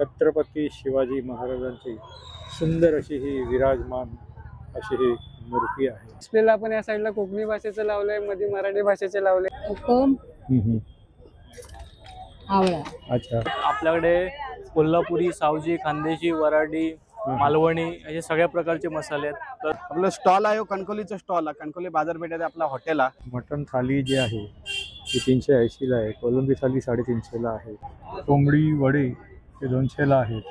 छत्रपती शिवाजी महाराजांची सुंदर अशी ही विराजमान अशी ही मूर्ती आहे। डिस्प्लेला आपण या साईडला कोकणी भाषेचं लावलंय, मध्ये मराठी भाषेचे लावले। हुकम आवळा। अच्छा, आपल्याकडे कोल्हापुरी, सावजी, खानदेशी, वराडी, मालवणी असे सगळ्या प्रकारचे मसाले आहेत। तर आपलं स्टॉल आहे कणकोलीचा स्टॉल आहे, कणकोली बाजारपेठेत आपला हॉटेल आहे। मटन थाली जी आहे ती 380 ला आहे, कोलंबी थाली 350 ला आहे, कोंबडी वडे ते 200 ला आहेत,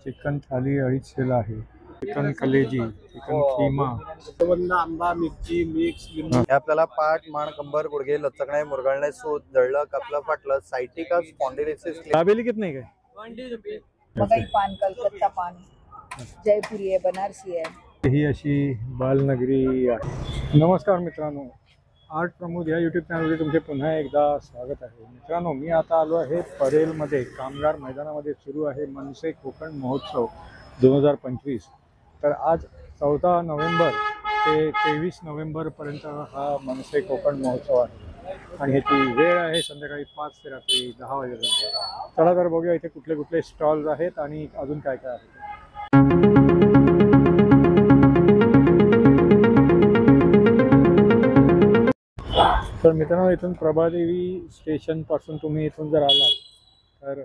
चिकन थाली 250 ला आहे, चिकन कलेजी, चिकन खीमा, आंबा, मिरची, मिक्स हे आपल्याला पाठ, मान, कंबर, गुडघे, लचकणे, मुरगळणे, सूज, जळलं, कपलं, फाटलं, सायटिका, स्पॉन्डिलिसिस। दाबेली कितने का? मकई पान, कलकत्ता पान, जयपुरी आहे, बनारसी आहे। ही अशी बालनगरी आहे। नमस्कार मित्रांनो, आर्ट प्रमोद या यूट्यूब चॅनलवर तुमचे पुन्हा एकदा स्वागत आहे। मित्रांनो, मी आता आलो आहे परेलमध्ये, कामगार मैदानामध्ये सुरू आहे मनसे कोकण महोत्सव 2025। तर आज 14 नोव्हेंबर ते 23 नोव्हेंबरपर्यंत हा मनसे कोकण महोत्सव आहे आणि ह्याची वेळ आहे संध्याकाळी 5 ते रात्री 10 वाजेपर्यंत। चला तर बघूया इथे कुठले कुठले स्टॉल्स आहेत आणि अजून काय काय आहे। तर मित्रांनो, इथून प्रभादेवी स्टेशनपासून तुम्ही इथून जर आलात तर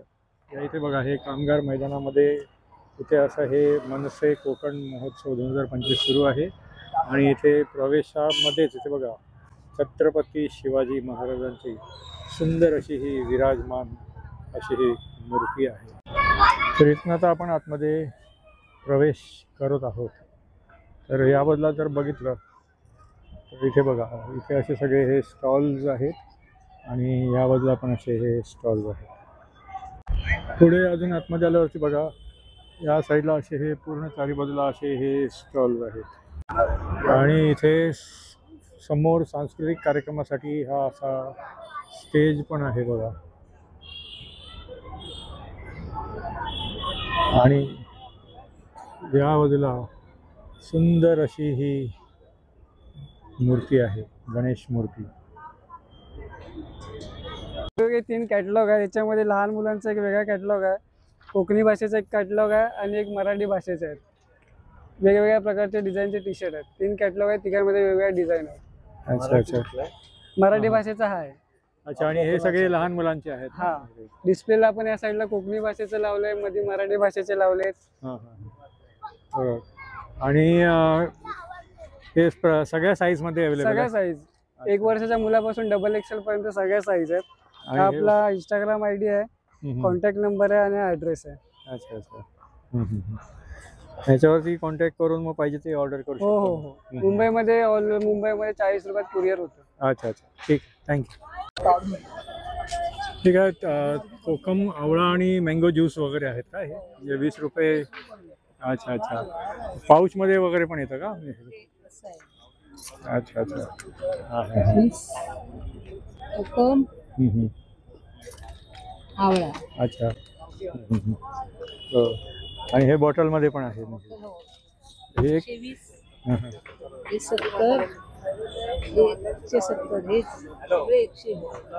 या इथे बघा, हे कामगार मैदानामध्ये इथे असं हे मनसे कोकण महोत्सव 2025 सुरू आहे आणि इथे प्रवेशामध्येच इथे बघा छत्रपती शिवाजी महाराजांची सुंदर अशी ही विराजमान अशी ही मूर्ती आहे। तर इथून आता आपण आतमध्ये प्रवेश करत आहोत। तर या बदला जर बघितलं तर इथे बघा, इथे असे सगळे हे स्टॉल्स आहेत आणि या बाजूला पण असे हे स्टॉल्स आहेत। पुढे अजून आतमध्ये आल्यावरती बघा, या साईडला असे हे पूर्ण चारी बाजूला असे हे स्टॉल्स आहेत आणि इथे समोर सांस्कृतिक कार्यक्रमासाठी हा असा स्टेज पण आहे बघा। आणि या बाजूला सुंदर अशी ही मूर्ती आहे, गणेश मूर्ती। वेगवेगळे 3 कॅटलॉग आहे, याच्यामध्ये लहान मुलांचा एक वेगळा कॅटलॉग आहे, कोकणी भाषेचा एक कॅटलॉग आहे आणि एक मराठी भाषेचे आहेत। वेगवेगळ्या प्रकारचे डिझाईनचे टी शर्ट आहेत, 3 कॅटलॉग आहेत, तिघांमध्ये वेगवेगळ्या डिझाईन आहेत। अच्छा अच्छा, मराठी भाषेचा हा आहे। अच्छा, आणि हे सगळे लहान मुलांचे आहेत। हा, डिस्प्लेला आपण या साईडला कोकणी भाषेचं लावलंय, मध्ये मराठी भाषेचे लावलेत। हां हां, आणि हे सगळ्या साईजमध्ये अवेलेबल आहे? सगळ्या साईज, 1 वर्षाच्या मुलापासून डबल एक्सेल पर्यंत सगळ्या साईज आहेत। हा आपला इंस्टाग्राम आयडी आहे, कॉन्टॅक्ट नंबर आहे आणि ॲड्रेस आहे। अच्छा अच्छा, ह्याच्यावरती कॉन्टॅक्ट करून मग पाहिजे ते ऑर्डर करू शकतो? हो हो हो, मुंबईमध्ये 40 रुपयात कुरिअर होतं। अच्छा अच्छा, ठीक, थँक्यू। ठीक आहे, कोकम, आवळा आणि मँगो ज्यूस वगैरे आहेत का हे? म्हणजे 20 रुपये। अच्छा अच्छा, पाऊचमध्ये वगैरे पण येतं का? अच्छा अच्छा, हुकम आवळा। अच्छा, हो, आणि हे बॉटलमध्ये पण आहे? हे 120, हे 70,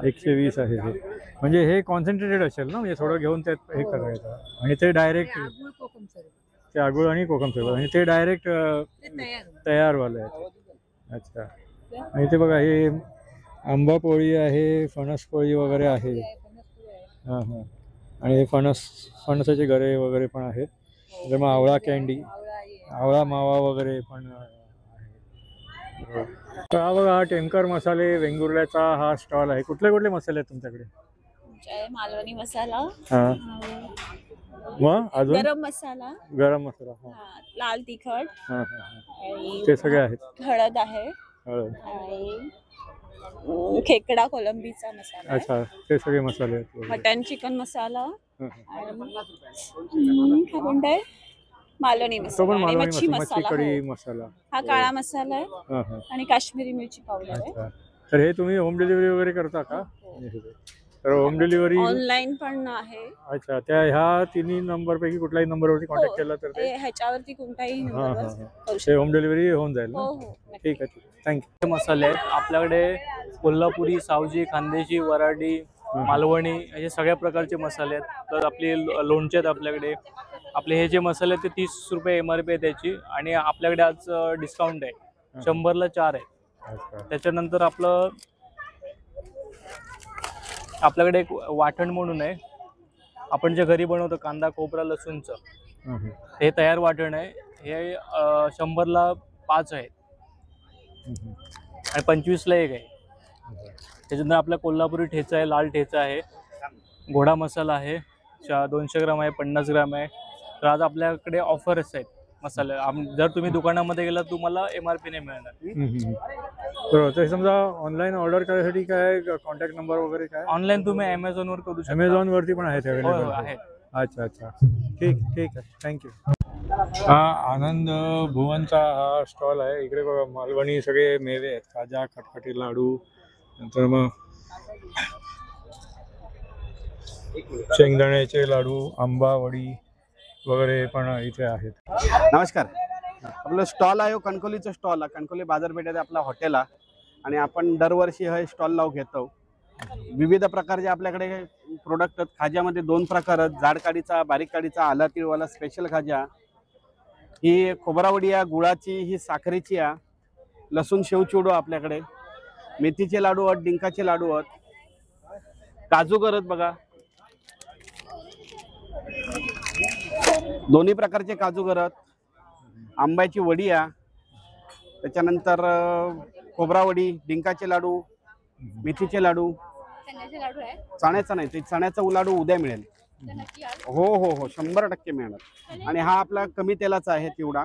120 आहे हे। म्हणजे हे कॉन्सन्ट्रेटेड असेल ना, म्हणजे थोडं घेऊन त्यात हे करायचं आणि ते डायरेक्ट ते आगुळ आणि कोकम सरबत आणि ते डायरेक्ट तयारवाले आहेत। अच्छा, आणि ते बघा, हे आंबा पोळी आहे, फणस पोळी वगैरे आहे। हां हां, आणि हे फणसाचे गरे वगैरे पण आहेत। तर मग आवळा कॅन्डी, आवळा मावा वगैरे पण आहे। तर हा बघा, टेमकर मसाले वेंगुर्ल्याचा हा स्टॉल आहे। कुठले कुठले मसाले आहेत तुमच्याकडे? मालवणी मसाला, हां, मग अजून गरम मसाला, हां, लाल तिखट, हां हां, ते सगळे आहेत। हळद आहे हळद, आणि खेकडा कोलंबीचा मसाला आहे। अच्छा, ते सगळे मसाले आहेत। मटन चिकन मसाला, हां, हा कोणता आहे, मालवणी तो पण मसाला आणि मालवणी मच्छी मच्छी मसाला, कढी हो. मसाला, हा काळा मसाला आहे हां हां, आणि काश्मीरी मिरची पावडर आहे। अच्छा। तर हे तुम्ही होम डिलिव्हरी वगैरे करता का? तर होम डिलिव्हरी ऑनलाईन पण आहे। अच्छा, त्या ह्या 3 नंबरपैकी कुठल्याही नंबरवरती कॉन्टॅक्ट केला तर ते? ह्याच्यावरती कोणताही हां नंबरवर हां, करू ते शकतो। होम डिलिव्हरी होऊन जाईल ना? हो हो, ठीक आहे, थँक्यू। मसाले आहेत आपल्याकडे, कोल्हापुरी, सावजी, खानदेशी, वराडी, मालवणी असे सगळ्या प्रकारचे मसाले आहेत. तर आपले लोणचे आहेत आपल्याकडे. आपले हे जे मसाले आहेत ते 30 रुपये MRP आहे त्याची, आणि आपल्याकडे आज डिस्काउंट आहे, 100ला 4 आहे. अच्छा. त्याच्यानंतर आपल्याकडे एक वाटण म्हणून आहे, आपण जे घरी बनवतो कांदा खोबरा लसूणचं, हम्म. हे तयार वाटण आहे. हे 100ला 5 आहे हम्म. आणि 25ला 1 आहे. त्याच्यानंतर आपला कोल्हापुरी ठेचा आहे, लाल ठेचा आहे, घोडा मसाला आहे, 200 ग्राम आहे, 50 ग्राम आहे. तर आज आपल्याकडे ऑफर्स आहेत मसाले. जर तुम्ही दुकानामध्ये गेला तुम्हाला MRP नाही मिळणार. बरोबर. तर समजा ऑनलाईन ऑर्डर करायसाठी काय कॉन्टॅक्ट नंबर वगैरे काय? ऑनलाईन तुम्ही Amazonवर करू शकता. अमेझॉन वरती पण आहेत होय अवेलेबल? आहेत. अच्छा अच्छा, ठीक ठीक आहे, थँक्यू. हा आनंद भुवनचा हा स्टॉल आहे. इकडे बघा मालवणी सगळे मेवे आहेत, खाजा, खटखटी लाडू, नंतर मग शेंगदाण्याचे लाडू, आंबा वडी वगैरे पण इथे आहेत. नमस्कार. आपलं स्टॉल आहे कणकोलीचं स्टॉल आहे. कणकोली बाजारपेठेत आपला हॉटेल आहे आणि आपण दरवर्षी हे स्टॉल लावून घेतो. विविध प्रकारचे आपल्याकडे प्रोडक्ट आहेत. खाज्यामध्ये 2 प्रकार आहेत, जाड काडीचा, बारीक काडीचा, आला तिळवाला स्पेशल खाजा. ही खोबरावडी आहे गुळाची, ही साखरेची आहे. लसूण शेव चिवडो आपल्याकडे, मेथीचे लाडू आहेत, डिंकाचे लाडू आहेत, काजू करत बघा, दोन्ही प्रकारचे काजू करत, आंब्याची वडी आहे, त्याच्यानंतर खोबरावडी, डिंकाचे लाडू, मेथीचे लाडू, चण्याचा नाही ते चण्याचा लाडू उद्या मिळेल. हो हो हो 100% मिळणार. आणि हा आपला कमी तेलाचा आहे चिवडा.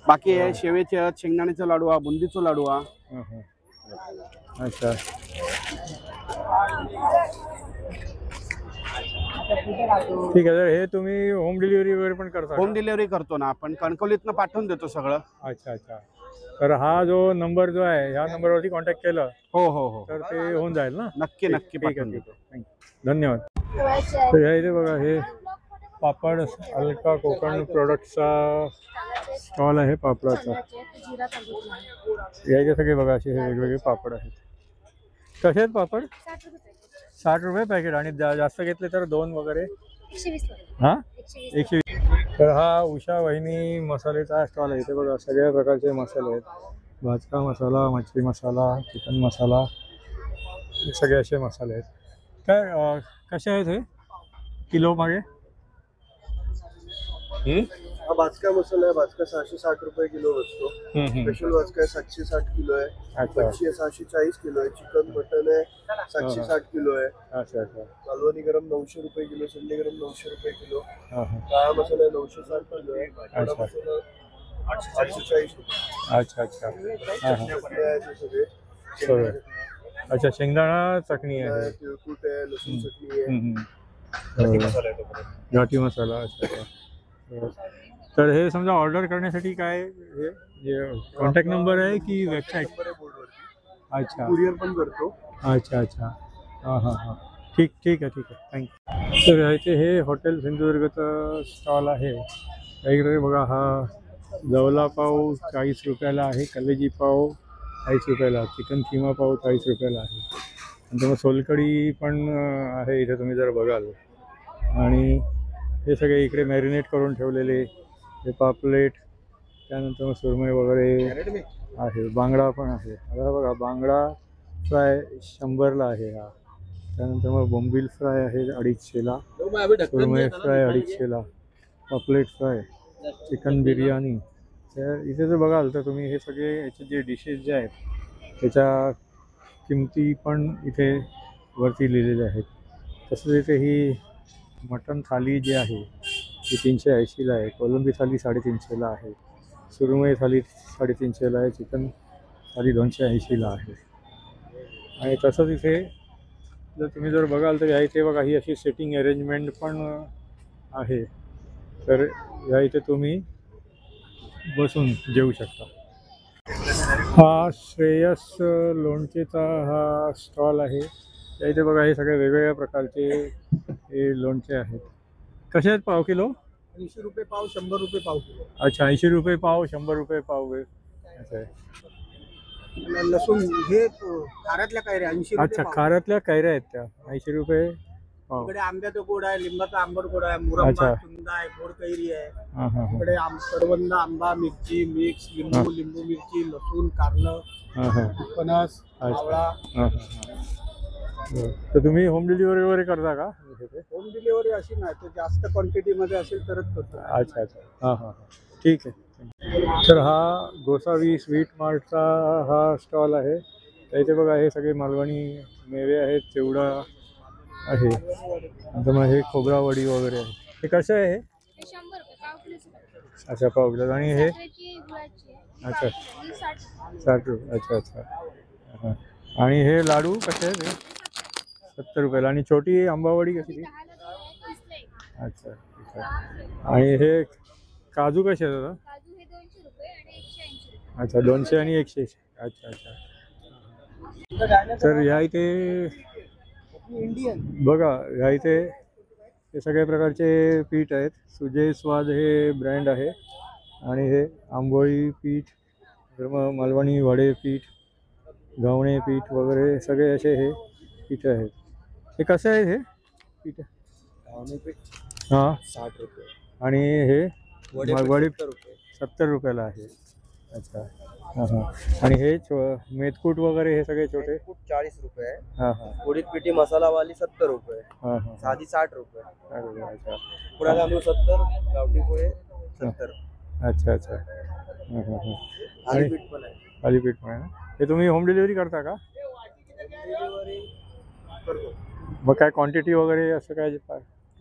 बाकी आहे शेवेचे, शेंगदाण्याचा लाडू आहे, बुंदीचा लाडू आहे. अच्छा. ठीक आहे. तर हे तुम्ही होम डिलिव्हरी वगैरे पण करता? होम डिलिव्हरी करतो ना आपण, कणकवलीतनं पाठवून देतो सगळं. अच्छा अच्छा. तर हा जो नंबर जो आहे ह्या नंबरवरती कॉन्टॅक्ट केलं हो हो हो तर ते होऊन जाईल ना? नक्की नक्की ठीक आहे, पाठवून ठीक देतो. आहे. थँक्यू, धन्यवाद. तर ह्या इथे बघा हे पापड अलका कोकण प्रोडक्टचा स्टॉल आहे पापडाचा. याचे सगळे बघा असे हे वेगवेगळे पापड आहेत. कसे आहेत पापड? 60 रुपये पॅकेट. आणि जास्त घेतले तर 2 वगैरे? हां 120. तर हा उषा वहिनी मसालेचा स्टॉल आहे. इथे बघा सगळ्या प्रकारचे मसाले आहेत. भाजका मसाला, मच्छी मसाला, चिकन मसाला, हे सगळे असे मसाले आहेत. काय कसे आहेत हे किलो मागे? हा भाजका मसाला आहे. भाजका 660 रुपये किलो बसतो. स्पेशल भाजका आहे 760 किलो आहे. अच्छा मच्छी आहे 640 किलो आहे. चिकन मटन आहे 760 किलो आहे. अच्छा अच्छा. मालवणी गरम 900 रुपये किलो. संडे गरम 900 रुपये किलो. हां हां. काळा मसाला आहे 960 किलो आहे. खडा अच्छा. मसाला 840 रुपये. अच्छा अच्छा. हां हां. चटणी आहे ते सगळे. सगळे. अच्छा, शेंगदाणा चटणी आहे. तिळकुट आहे, लसूण चटणी आहे. घाटी मसाला. अच्छा अच्छा. तर हे समजा ऑर्डर करण्यासाठी काय हे कॉन्टॅक्ट नंबर आहे की वेबसाईट? अच्छा कुरिअर पण करतो. अच्छा अच्छा. हां हां हां. ठीक ठीक आहे, ठीक आहे, थँक्यू. तर इथे हे हॉटेल सिंधुदुर्गचं स्टॉल आहे. इकडे बघा हा जवला पाव 40 रुपयाला आहे, कलेजी पाव 40 रुपयाला, चिकन किमा पाव 40 रुपयाला आहे. नंतर मग सोलकढी पण आहे इथे तुम्ही जर बघाल. आणि हे सगळे इकडे मॅरिनेट करून ठेवलेले हे पापलेट, त्यानंतर मग सुरमई वगैरे आहे, बांगडा पण आहे. आता बघा बांगडा फ्राय 100ला आहे हा. त्यानंतर मग बोंबील फ्राय आहे 250ला, सुरमई फ्राय 250ला, पापलेट फ्राय, चिकन बिर्याणी. तर इथे जर बघाल तर तुम्ही हे सगळे याचे जे डिशेस जे आहेत त्याच्या किमती पण इथे वरती लिहिलेल्या आहेत. तसंच इथे ही मटन थाली जी आहे ती 380ला आहे, कोलंबी थाली 350ला आहे, सुरमई थाली 350ला आहे, चिकन थाली 280ला आहे. आणि तसंच इथे जर तुम्ही जर बघाल तर या इथे बघा ही अशी सिटिंग अरेंजमेंट पण आहे. तर या इथे तुम्ही बसून जेवू शकता. हा श्रेयस लोणचेचा हा स्टॉल आहे. त्या इथे बघा हे सगळे वेगवेगळ्या प्रकारचे हे लोणचे आहेत. कसे आहेत पाव किलो? 80 रुपये पाव, 100 रुपये पाव किलो. अच्छा, 80 रुपये पाव, 100 रुपये पाव. असं आहे. लसूण हे खाऱ्यातल्या कैऱ्या 80 अच्छा, खाऱ्यातल्या कैऱ्या आहेत त्या 80 रुपये पाव. इकडे आंब्याचा गोड आहे, लिंबाचा आंबट गोड आहे, अच्छा. मुरंबा चुंदा आहे, गोड कैरी आहे. हां हां हां इकडे कडवंद, आंबा, मिरची, मिक्स, लिंबू, लिंबू मिरची, लसूण, कारलं, हां हां फणस, आवळा. हां हां. तर तुम्ही होम डिलिव्हरी वगैरे करता का इथे? होम डिलिव्हरी अशी नाही, तर जास्त क्वांटिटी मध्ये असेल तरच करतो. अच्छा अच्छा. हां हां हां, ठीक आहे. तर हा गोसावी स्वीट मार्टचा हा स्टॉल आहे. तर इथे बघा हे सगळे मालवणी मेवे आहेत, चिवडा आहे, नंतर मग हे खोबरावडी वगैरे आहे. हे कसं आहे हे? 100 रुपये पाव किलो. अच्छा, पाव किलो. आणि हे गुळाची अच्छा 60 रुपये. अच्छा अच्छा. हां. आणि हे लाडू कसे आहेत हे? 70 रुपयाला. आणि छोटी आंबावडी कशी ती? अच्छा ठीक आहे. आणि हे काजू कसे आहेत आता? काजू हे 200 रुपये आणि 180 रुपये. अच्छा, 200 आणि 180. अच्छा अच्छा. तर ह्या इथे बघा, ह्या इथे हे सगळ्या प्रकारचे पीठ आहेत. सुजय स्वाद हे ब्रँड आहे. आणि हे आंबोळी पीठ, तर मग मालवणी वडे पीठ, घावणे पीठ वगैरे सगळे असे हे पीठ आहेत. हे कसं आहे हे पीठ? घावणे पीठ हां 60 रुपये आणि हे वडे वडे 70 रुपये. 70 रुपयाला आहे. अच्छा. हां हां. आणि हे मेथकूट वगैरे हे सगळे छोटे? 40 रुपये आहे. हां हां उडीद पिठी मसाला वाली 70 रुपये, हां हां. साधी 60 रुपये, अच्छा पुडा तांदूळ 70, गावठी पोहे 70. अच्छा अच्छा. हां हां हां. आणि पीठ पण आहे. थालीपीठ पण आहे ना? हे तुम्ही होम डिलिव्हरी करता का? डिलिव्हरी करतो. मग काय क्वांटिटी वगैरे असं काय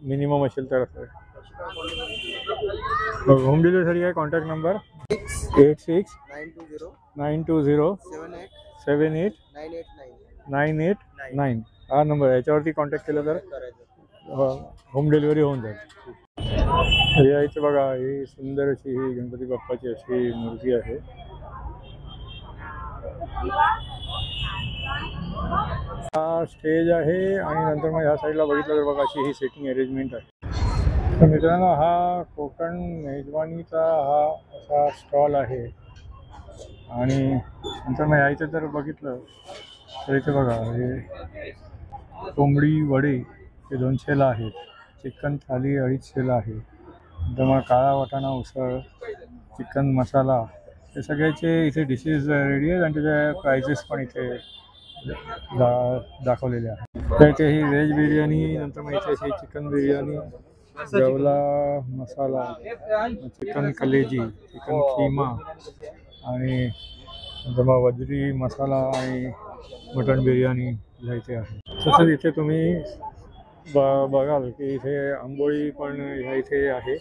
मिनिमम असेल तर असं? होम डिलिव्हरीसाठी काय कॉन्टॅक्ट नंबर? 86 920 920 78 989 989. हा नंबर आहे, याच्यावरती कॉन्टॅक्ट केलं तर होम डिलिव्हरी होऊन जाईल. या इथे बघा, ही सुंदर अशी ही गणपती बाप्पाची अशी मूर्ती आहे. हा स्टेज आहे आणि नंतर मग ह्या साईडला बघितलं तर बघा अशी ही सेटिंग अरेंजमेंट आहे. तर मित्रांनो, हा कोकण मेजवानीचा हा असा स्टॉल आहे. आणि नंतर मग ह्या इथे जर बघितलं तर इथे बघा हे कोंबडी वडे हे 200ला आहेत, चिकन थाली 250ला आहे, नंतर मग काळा वाटाणा उसळ, चिकन मसाला, हे सगळ्याचे इथे डिशेस रेडी आहेत आणि त्याच्या प्राइजेस पण इथे दाखवलेले आहेत. तर इथे ही व्हेज बिर्याणी, नंतर मग इथे ही चिकन बिर्याणी, जवला मसाला, चिकन कलेजी, चिकन खीमा आणि नंतर मग वजरी मसाला आणि मटण बिर्याणी ह्या इथे आहे. तसंच इथे तुम्ही बघाल की इथे आंबोळी पण ह्या इथे आहे.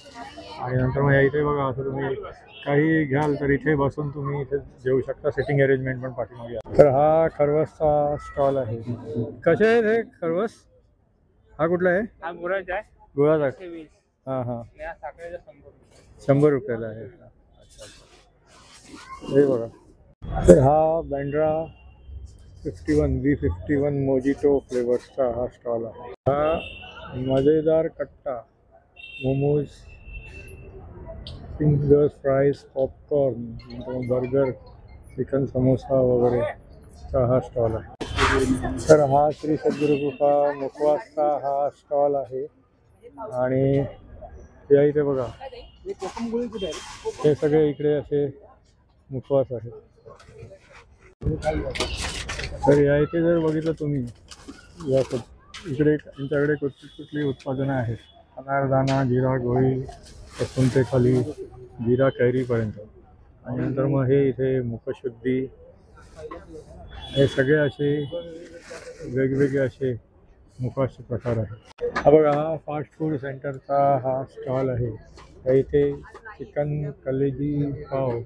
आणि नंतर मग ह्या इथे बघा, असं तुम्ही काही घ्याल तर इथे बसून तुम्ही इथे जेवू शकता. सेटिंग अरेंजमेंट पण पाठीमागे आहे. तर हा खरवसचा स्टॉल आहे. कसे आहेत हे खरवस? हा कुठला आहे? हा गुळाचा आहे. गुळाचा? 20. हां हां. या साखरेचा 100 रुपयाला आहे. अच्छा अच्छा. हे बघा, तर हा बँड्रा 51 V51 मोजिटो फ्लेवर्सचा हा स्टॉल आहे. हा मजेदार कट्टा, momos, fingers, fries, popcorn, burger, chicken samosa वगैरेचा हा स्टॉल आहे. तर हा श्री सद्गुरुकृपा मुखवासचा हा स्टॉल आहे. आणि या इथे बघा हे सगळे इकडे असे मुखवास आहेत. तर या इथे जर बघितलं तुम्ही, या इकडे यांच्याकडे कुठली उत्पादनं आहेत, अनारदाना, जिरा गोळी पासून ते खाली जिरा कैरीपर्यंत. आणि नंतर मग हे इथे मुखशुद्धी, हे सगळे असे वेगवेगळे असे मुखाचे प्रकार आहेत. हा बघा, हा फास्ट फूड सेंटरचा हा स्टॉल आहे. या इथे चिकन कलेजी पाव,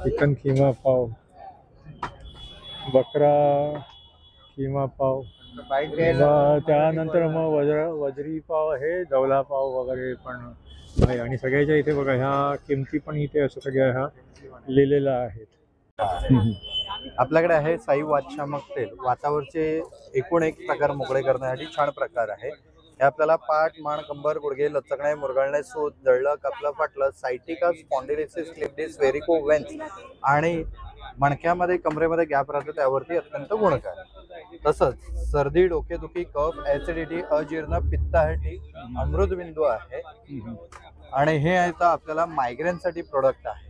चिकन खीमा पाव, बकरा खीमा पाव, त्यानंतर मग वजरी पाव आहे, जवला पाव वगैरे पण आहे. आणि सगळ्याच्या इथे बघा ह्या किमती पण इथे असं सगळ्या ह्या लिहिलेल्या आहेत. आपल्याकडे आहे साई वातशामक तेल. वातावरचे एकूण एक प्रकार मोकळे करण्यासाठी छान प्रकार आहे. हे आपल्याला पाठ, मान, कंबर, गुडघे लचकणे, मुरगळणे, सूज, जळलं, कापलं, फाटलं, sciatica, स्पॉन्डिलिसिस, clip disk, varicose veins आणि मणक्यामध्ये कमरेमध्ये गॅप राहतो त्यावरती अत्यंत गुणकारी. तसंच सर्दी, डोकेदुखी, कफ, ऍसिडिटी, अजीर्ण, पित्तासाठी अमृतबिंदू आहे. आणि हे आहे तर आपल्याला मायग्रेनसाठी प्रोडक्ट आहे.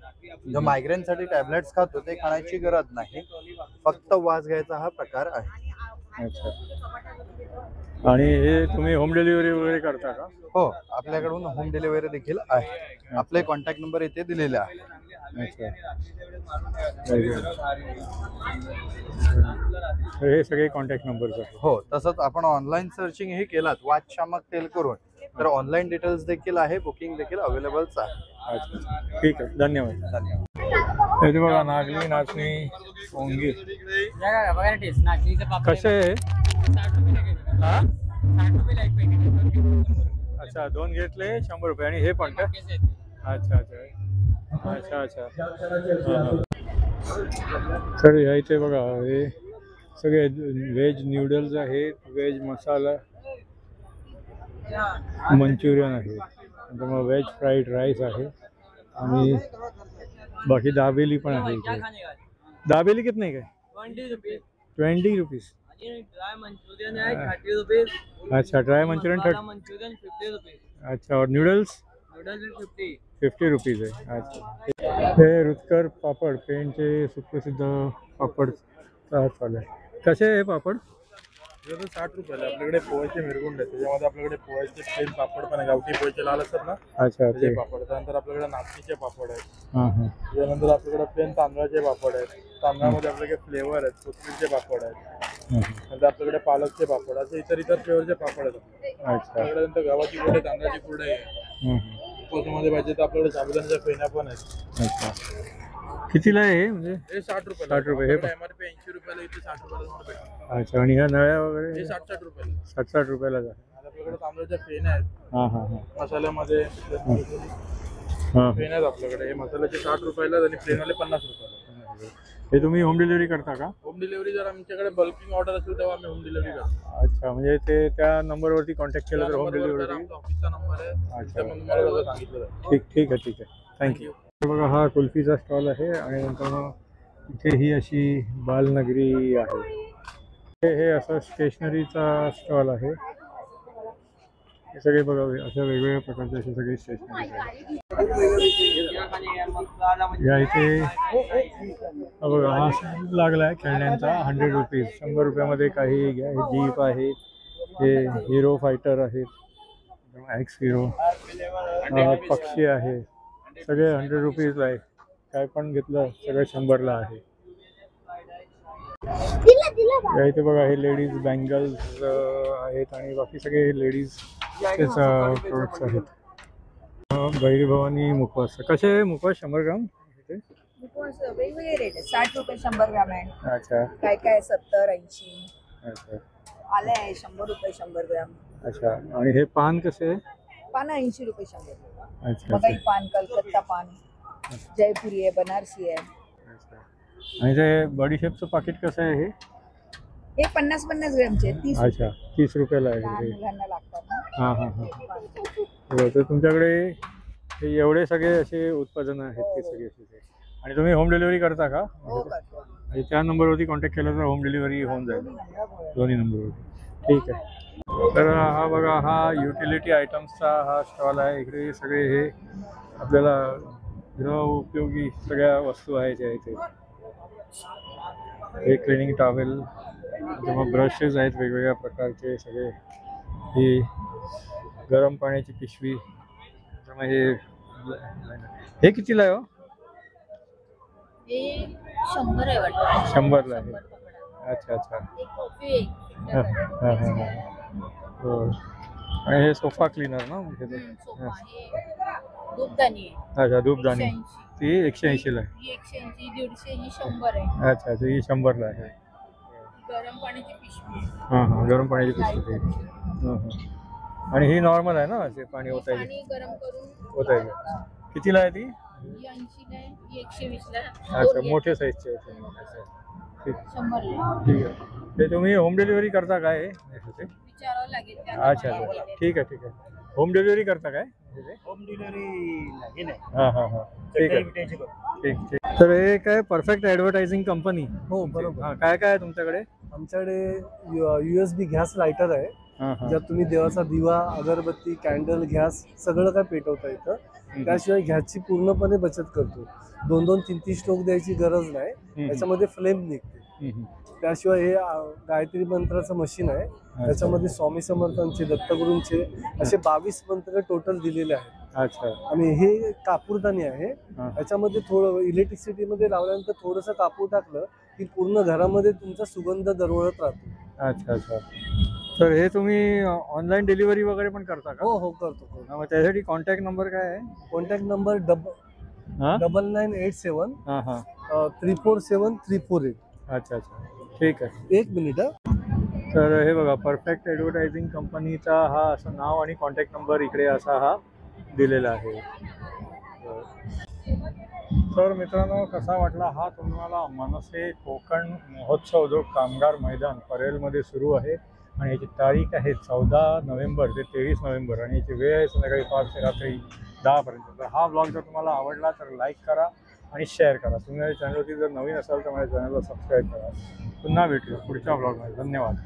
जो मायग्रेनसाठी टॅबलेट्स खातो ते खाण्याची गरज नाही, फक्त वास घ्यायचा हा प्रकार आहे. अच्छा. आणि हे तुम्ही होम डिलिव्हरी वगैरे करता का? हो, आपल्याकडून होम डिलिव्हरी देखील आहे. आपले कॉन्टॅक्ट नंबर इथे दिलेले आहे. अच्छा. हे सगळे कॉन्टॅक्ट नंबर आहे. हो, तसंच आपण ऑनलाईन सर्चिंग हे केलात वातशामक तेल करून तर ऑनलाईन डिटेल्स देखील आहे, बुकिंग देखील अवेलेबल्स आहे. अच्छा, ठीक आहे, धन्यवाद. धन्यवाद. हे बघा नागली, नाचणी, पोंगी कसे आहे? हा? अच्छा, 2 घेतले 100 रुपये. आणि हे पण का? अच्छा अच्छा अच्छा अच्छा. तर या इथे बघा हे सगळे व्हेज न्यूडल्स आहेत, व्हेज मसाला मंचुरियन आहे, मग व्हेज फ्राईड राईस आहे आणि बाकी दाबेली पण आहे इकडे. दाबेली कितने काय? 20 रुपीज. अच्छा, ड्राई मंचुरियन 30. अच्छा, और नूडल्स 50 रुपीज आहे. अच्छा. हे रुचकर पापड, पेणचे सुप्रसिद्ध पापड चालू आहे. कसे आहे पापड? 60 रुपयाला. आपल्याकडे पोह्याचे मिरगुंड आहे, त्याच्यामध्ये आपल्याकडे पोह्याचे प्लेन पापड पण आहे, गावठी पोह्याचे लाल असतात ना. अच्छा, ते पापड. त्यानंतर आपल्याकडे नाचणीचे पापड आहेत. हां हां. त्यानंतर आपल्याकडे प्लेन तांदळाचे पापड आहेत. तांदळामध्ये आपल्याकडे फ्लेवर आहेत, कोथिंबीरचे पापड आहेत. नंतर आपल्याकडे पालकचे पापड, असे इतर फ्लेवरचे पापड आहेत. अच्छा. आपल्याकडे नंतर गव्हाची कुरडई, तांदळाची कुरडई आहे. उपवासामध्ये पाहिजे तर आपल्याकडे साबुदाण्याच्या फेण्या पण आहेत. अच्छा. कितीला आहे हे? म्हणजे हे 60 रुपये. 60 रुपये. हे MRP 80 रुपयाला, इथे 60 रुपयाला भेटतात. अच्छा. आणि ह्या नळ्या वगैरे हे 60 रुपयाला. 60 रुपयाला आहे. आपल्याकडे तांदळाच्या फेण्या आहेत. हां हां हां. मसाल्यामध्ये हां. फेण्या आहेत आपल्याकडे. हे मसाल्याचे 60 रुपयाला आणि प्लेनवाले 50 रुपयाला. हे तुम्ही होम डिलिव्हरी करता का? होम डिलिव्हरी जर आमच्याकडे बल्किंग ऑर्डर असेल तेव्हा आम्ही होम डिलिव्हरी करतो. अच्छा, म्हणजे ते त्या नंबरवरती कॉन्टॅक्ट केलं तर होम डिलिव्हरी. आमचा ऑफिसचा नंबर आहे. अच्छा. त्या नंबरवर सांगितलं आहे. ठीक आहे. थँक्यू. बघा हा कुल्फीचा स्टॉल आहे आणि नंतर मग इथे ही अशी बालनगरी आहे. हे असं स्टेशनरीचा स्टॉल आहे. हे सगळे बघा अशा वेगवेगळ्या प्रकारचे असे सगळे स्टेशनरी आहे. या इथे बघा हा लागला आहे खेळण्यांचा 100 रुपीज. 100 रुपयामध्ये काही घ्या. हे जीप आहे, हे हिरो फायटर आहेत, एक्स हिरो, पक्षी आहे, सगळे 100 रुपीजला आहे. काय पण घेतलं सगळं 100ला आहे. या इथे बघा हे लेडीज बँगल्स आहेत आणि बाकी सगळे लेडीजचेच प्रोडक्ट्स आहेत. भैरी भवानी मुखवास कसे आहे? मुखवास 100 ग्राम इथे वेगवेगळे रेट आहे. 60 रुपये 100 ग्राम आहे. अच्छा. काय 70, 80. अच्छा. आले आहे 100 रुपये 100 ग्राम. अच्छा. आणि हे पान कसे आहे? पान 80 रुपये 100 ग्राम. अच्छा. मकई पान, कलकत्ता पान, जयपुरी आहे, बनारसी आहे. अच्छा. आणि ते बडीशेपचं पाकिट कसं आहे? हे 50-50 ग्रामचे 30. अच्छा, 30 रुपयाला आहे लहान हे. मुलांना लागतात ना. हां हां हां. तर तुमच्याकडे हे एवढे सगळे असे उत्पादनं आहेत ते सगळे असे. आणि तुम्ही होम डिलिव्हरी करता का? हो करतो. आणि त्या नंबरवरती कॉन्टॅक्ट केला तर होम डिलिव्हरी होऊन जाईल दोन्ही नंबरवरती. ठीक आहे. तर हा बघा हा युटिलिटी आयटम्सचा हा स्टॉल आहे. इकडे सगळे हे आपल्याला गृह उपयोगी सगळ्या वस्तू आहेत या इथे. हे क्लिनिंग टॉवेल किंवा ब्रशेस आहेत वेगवेगळ्या प्रकारचे सगळे. ही गरम पाण्याची पिशवी. हे कितीला आहे? हे 100 आहे वाटतं. 100ला आहे. अच्छा अच्छा. एक कॉफी हां हां हां हां. हो. आणि हे सोफा क्लीनर ना? सोफा हे धूपदाणी आहे. अच्छा, धूपदाणी 180. ती 180ला आहे. ही 180, 150, ही 100 आहे. अच्छा अच्छा. ही 100ला आहे. गरम पाण्याची पिशवी. हां हां. गरम पाण्याची पिशवी. हां हां. आणि ही नॉर्मल आहे ना? असे पाणी ओतायचे. पाणी गरम करून ओतायचे. कितीला आहे ती? ही 80 ला आहे, ही 120 ला आहे. अच्छा, मोठे साईजचे आहे. ठीक. 100 ला. ठीक आहे. ते तुम्ही होम डिलिव्हरी करता काय? विचारावं लागेल. अच्छा अच्छा. ठीक आहे. होम डिलिव्हरी करता काय? आहे ते? होम डिलिव्हरी नाही हां हां हां ठीक आहे ठीक ठीक. तर हे काय परफेक्ट ॲडव्हर्टायझिंग कंपनी? हो बरोबर. हां काय काय आहे तुमच्याकडे? आमच्याकडे USB गॅस लायटर आहे, हां हां ज्यात तुम्ही देवाचा दिवा, अगरबत्ती, कॅन्डल, गॅस सगळं काय पेटवता येतं. त्याशिवाय गॅसची पूर्णपणे बचत करतो. 2-2, 3-3 स्टोक द्यायची गरज नाही, त्याच्यामध्ये फ्लेम निघते. त्याशिवाय हे गायत्री मंत्राचं मशीन आहे, त्याच्यामध्ये स्वामी समर्थांचे, दत्तगुरूंचे असे 22 मंत्र टोटल दिलेले आहेत. अच्छा. आणि हे कापूरदानी आहे, त्याच्यामध्ये थोडं इलेक्ट्रिसिटीमध्ये लावल्यानंतर थोडंसं कापूर टाकलं की पूर्ण घरामध्ये तुमचा सुगंध दरवळत राहतो. अच्छा अच्छा. तर हे तुम्ही ऑनलाईन डिलिव्हरी वगैरे पण करता का? हो हो करतो. मग त्यासाठी कॉन्टॅक्ट नंबर काय आहे? कॉन्टॅक्ट नंबर 9987 हां हां 347348. अच्छा अच्छा ठीक आहे. एक मिनिट. तर हे बघा परफेक्ट ॲडव्हर्टायझिंग कंपनीचा हा असं नाव आणि कॉन्टॅक्ट नंबर इकडे असा हा दिलेला आहे. तर मित्रांनो कसा वाटला हा तुम्हाला मनसे कोकण महोत्सव जो कामगार मैदान परेलमध्ये सुरू आहे आणि याची तारीख आहे 14 नोव्हेंबर ते 23 नोव्हेंबर आणि याची वेळ आहे संध्याकाळी 5 ते रात्री 10 पर्यंत. तर हा ब्लॉग जर तुम्हाला आवडला तर लाईक करा आणि शेअर करा. तुम्ही माझ्या चॅनलवरती जर नवीन असाल तर माझ्या चॅनलला सबस्क्राईब करा. पुन्हा भेटूया पुढच्या ब्लॉगमध्ये. धन्यवाद.